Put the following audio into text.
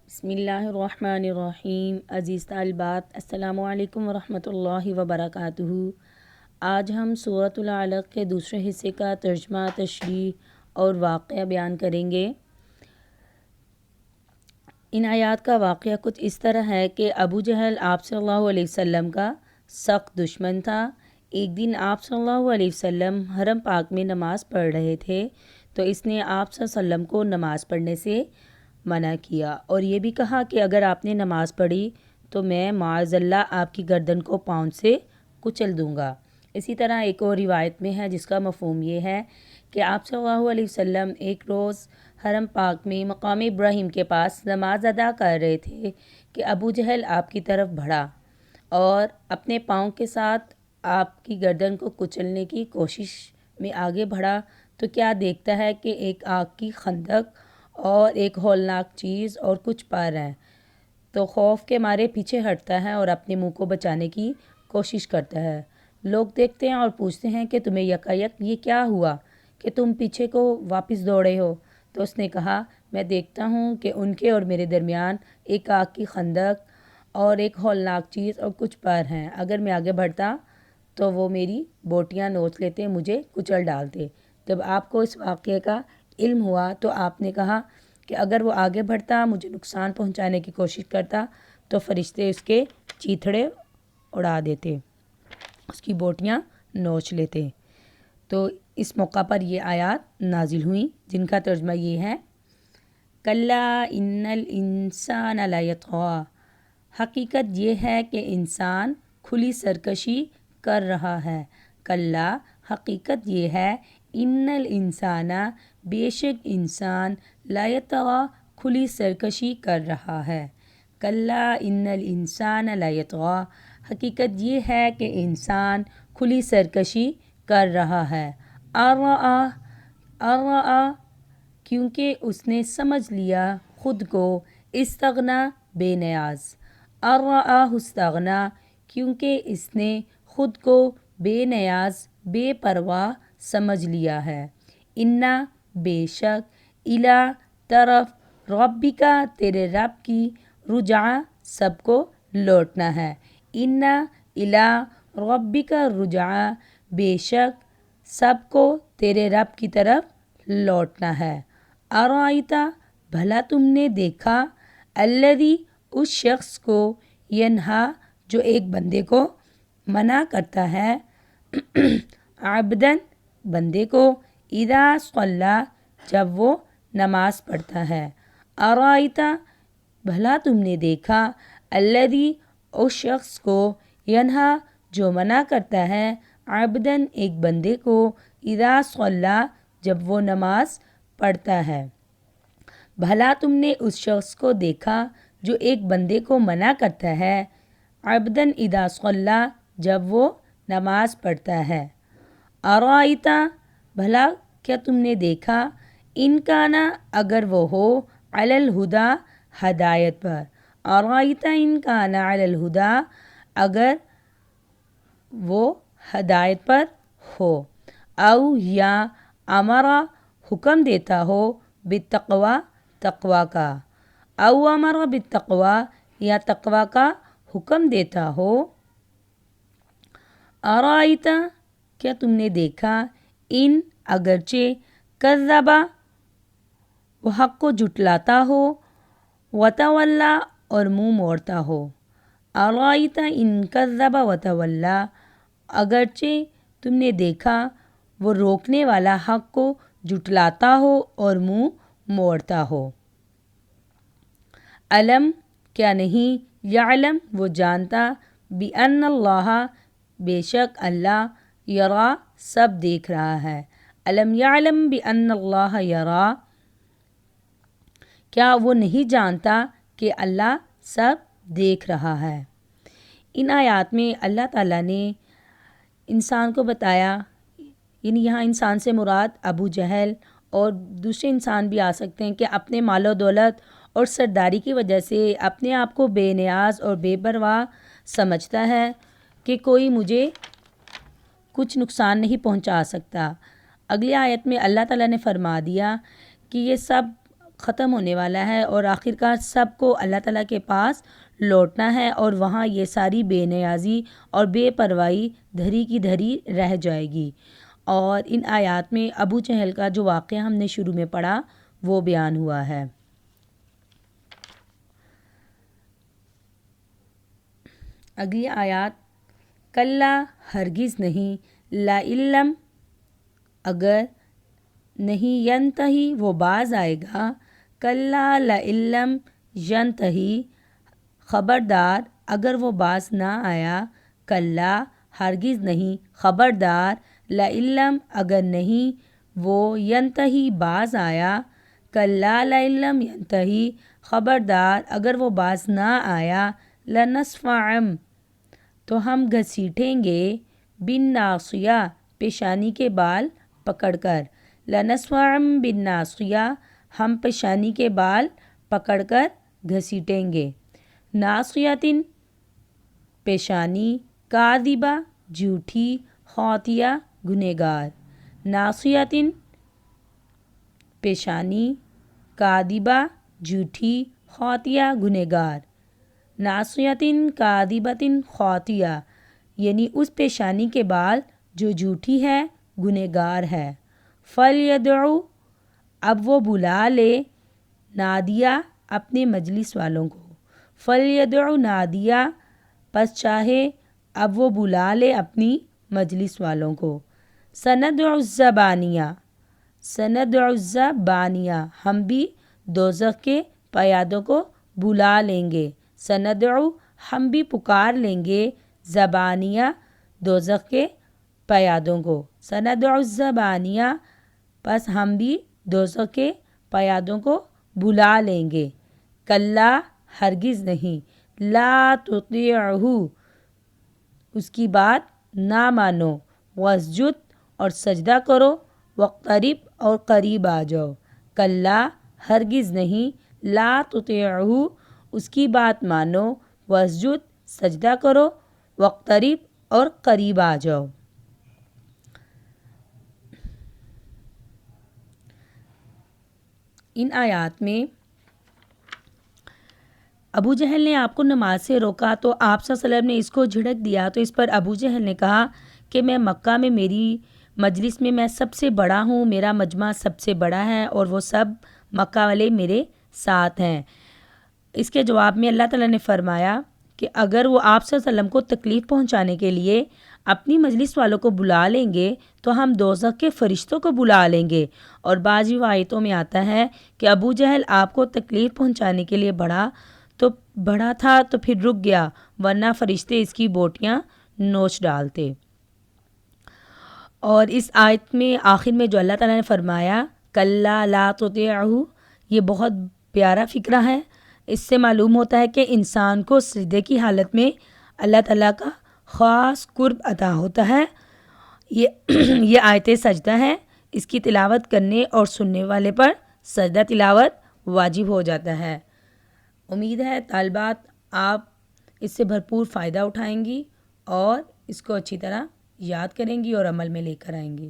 بسم اللہ الرحمن الرحیم۔ عزیز طالبات، السلام علیکم ورحمۃ اللہ وبرکاتہ۔ آج ہم سورۃ العلق کے دوسرے حصے کا ترجمہ، تشریح اور واقعہ بیان کریں گے۔ ان آیات کا واقعہ کچھ اس طرح ہے کہ ابو جہل آپ صلی اللہ علیہ وسلم کا سخت دشمن تھا۔ ایک دن آپ صلی اللہ علیہ وسلم حرم پاک میں نماز پڑھ رہے تھے تو اس نے آپ صلی اللہ علیہ وسلم کو نماز پڑھنے سے منع کیا اور یہ بھی کہا کہ اگر آپ نے نماز پڑھی تو میں معاذ اللہ آپ کی گردن کو پاؤں سے کچل دوں گا۔ اسی طرح ایک اور روایت میں ہے جس کا مفہوم یہ ہے کہ آپ صلی اللہ علیہ وسلم ایک روز حرم پاک میں مقام ابراہیم کے پاس نماز ادا کر رہے تھے کہ ابو جہل آپ کی طرف بڑھا اور اپنے پاؤں کے ساتھ آپ کی گردن کو کچلنے کی کوشش میں آگے بڑھا تو کیا دیکھتا ہے کہ ایک آگ کی خندق اور ایک ہولناک چیز اور کچھ پر ہیں، تو خوف کے مارے پیچھے ہٹتا ہے اور اپنے منہ کو بچانے کی کوشش کرتا ہے۔ لوگ دیکھتے ہیں اور پوچھتے ہیں کہ تمہیں یکایک یہ کیا ہوا کہ تم پیچھے کو واپس دوڑے ہو؟ تو اس نے کہا، میں دیکھتا ہوں کہ ان کے اور میرے درمیان ایک آگ کی خندق اور ایک ہولناک چیز اور کچھ پر ہیں۔ اگر میں آگے بڑھتا تو وہ میری بوٹیاں نوچ لیتے، مجھے کچل ڈالتے۔ جب آپ کو اس واقعے کا علم ہوا تو آپ نے کہا کہ اگر وہ آگے بڑھتا، مجھے نقصان پہنچانے کی کوشش کرتا تو فرشتے اس کے چیتھڑے اڑا دیتے، اس کی بوٹیاں نوچ لیتے۔ تو اس موقع پر یہ آیات نازل ہوئیں جن کا ترجمہ یہ ہے، کلا ان الانسان لیطغی، حقیقت یہ ہے کہ انسان کھلی سرکشی کر رہا ہے۔ کلا، حقیقت یہ ہے، ان الانسان، بے شک انسان، لیطغی، کھلی سرکشی کر رہا ہے۔ کلا ان الانسان لیطغی، حقیقت یہ ہے کہ انسان کھلی سرکشی کر رہا ہے۔ ارآ، کیونکہ اس نے سمجھ لیا خود کو، استغنا، بے نیاز۔ ارآہ استغنا، کیونکہ اس نے خود کو بے نیاز، بے پرواہ سمجھ لیا ہے۔ انا، بے شک، الی، طرف، ربک، تیرے رب کی، رجع، سب کو لوٹنا ہے۔ انا الی ربک رجع، بے شک سب کو تیرے رب کی طرف لوٹنا ہے۔ ارأیت، بھلا تم نے دیکھا، الذی، اس شخص کو، ینہا، جو ایک بندے کو منع کرتا ہے، عبداً، بندے کو، اذا صلی، جب وہ نماز پڑھتا ہے۔ ارأیت، بھلا تم نے دیکھا، الذی، اس شخص کو، ینہا، جو منع کرتا ہے، عبداً، ایک بندے کو، اذا صلی، جب وہ نماز پڑھتا ہے۔ بھلا تم نے اس شخص کو دیکھا جو ایک بندے کو منع کرتا ہے، عبداً اذا صلی، جب وہ نماز پڑھتا ہے۔ ارأیت، بھلا کیا تم نے دیکھا، ان کان، اگر وہ ہو، علی الہدی، ہدایت پر۔ ارأیت ان کان علی الہدی، اگر وہ ہدایت پر ہو، او یا امر، حکم دیتا ہو، بالتقوی، تقوی کا، او امر بالتقوی، یا تقوی کا حکم دیتا ہو۔ ارأیت، کیا تم نے دیکھا، ان، اگرچہ، کذب، وہ حق کو جھٹلاتا ہو، وتولی، اور منہ موڑتا ہو۔ ارأیت ان کذب وتولی، اگرچہ تم نے دیکھا وہ روکنے والا حق کو جھٹلاتا ہو اور منہ موڑتا ہو۔ الم، کیا نہیں، یعلم، وہ جانتا، بأن اللہ، بے شک اللہ، یری، سب دیکھ رہا ہے۔ الم یعلم بأن اللہ یری، کیا وہ نہیں جانتا کہ اللہ سب دیکھ رہا ہے۔ ان آیات میں اللہ تعالیٰ نے انسان کو بتایا، یعنی یہاں انسان سے مراد ابو جہل اور دوسرے انسان بھی آ سکتے ہیں، کہ اپنے مال و دولت اور سرداری کی وجہ سے اپنے آپ کو بے نیاز اور بے پرواہ سمجھتا ہے کہ کوئی مجھے کچھ نقصان نہیں پہنچا سکتا۔ اگلی آیت میں اللہ تعالیٰ نے فرما دیا کہ یہ سب ختم ہونے والا ہے اور آخرکار سب کو اللہ تعالیٰ کے پاس لوٹنا ہے، اور وہاں یہ ساری بے نیازی اور بے پرواہی دھری کی دھری رہ جائے گی۔ اور ان آیات میں ابو جہل کا جو واقعہ ہم نے شروع میں پڑھا وہ بیان ہوا ہے۔ اگلی آیات، کلا ہرگز نہیں، لا علم اگر نہیں، ینتہی وہ باز آئے گا، کلا لا علم ینتہی خبردار اگر وہ باز نہ آیا، کلا ہرگز نہیں، خبردار، لا علم اگر نہیں وہ ینتہی باز آیا، کلا لا علم ینتہی خبردار اگر وہ باز نہ آیا، لنصفعا تو ہم گھسیٹیں گے، بالناصیہ پیشانی کے بال پکڑ کر، لنصفعا بالناصیہ ہم پیشانی کے بال پکڑ کر گھسیٹیں گے، ناصیۃ پیشانی، کاذبہ جھوٹی، خاطیہ گنہگار، ناصیۃ پیشانی، کاذبہ جھوٹی، خاطیہ گنہگار، ناصیۃ کاذبۃ خاطیہ یعنی اس پیشانی کے بال جو جھوٹی ہے، گنہگار ہے۔ فلیدعو اب وہ بلا لے، نادیہ اپنے مجلس والوں کو، فلیدعو نادیہ پس چاہے اب وہ بلا لے اپنی مجلس والوں کو، سندع الزبانیہ، سندع الزبانیہ ہم بھی دوزخ کے پیادوں کو بلا لیں گے، سندعو ہم بھی پکار لیں گے، زبانیہ دوزخ کے پیادوں کو، سندع الزبانیہ پس ہم بھی دوزخ کے پیادوں کو بلا لیں گے، کلا ہرگز نہیں، لا تطیعہ اس کی بات نہ مانو، واسجد اور سجدہ کرو، واقترب اور قریب آ جاؤ، کلا ہرگز نہیں، لا تطیعہ اس کی بات مانو، واسجد سجدہ کرو، واقترب اور قریب آ جاؤ۔ ان آیات میں ابو جہل نے آپ کو نماز سے روکا تو آپ صلی اللہ علیہ وسلم نے اس کو جھڑک دیا، تو اس پر ابو جہل نے کہا کہ میں مکہ میں میری مجلس میں سب سے بڑا ہوں، میرا مجمع سب سے بڑا ہے اور وہ سب مکہ والے میرے ساتھ ہیں۔ اس کے جواب میں اللہ تعالیٰ نے فرمایا کہ اگر وہ آپ صلی اللہ علیہ وسلم کو تکلیف پہنچانے کے لیے اپنی مجلس والوں کو بلا لیں گے تو ہم دوزخ کے فرشتوں کو بلا لیں گے، اور بعض روایتوں میں آتا ہے کہ ابو جہل آپ کو تکلیف پہنچانے کے لیے بڑھا تھا تو پھر رک گیا، ورنہ فرشتے اس کی بوٹیاں نوچ ڈالتے۔ اور اس آیت میں آخر میں جو اللہ تعالیٰ نے فرمایا کلا لا تطیعہ، یہ بہت پیارا فکرہ ہے۔ اس سے معلوم ہوتا ہے کہ انسان کو سجدے کی حالت میں اللہ تعالیٰ کا خاص قرب عطا ہوتا ہے۔ یہ آیت سجدہ ہے، اس کی تلاوت کرنے اور سننے والے پر سجدہ تلاوت واجب ہو جاتا ہے۔ امید ہے طالبات آپ اس سے بھرپور فائدہ اٹھائیں گی اور اس کو اچھی طرح یاد کریں گی اور عمل میں لے کر آئیں گی۔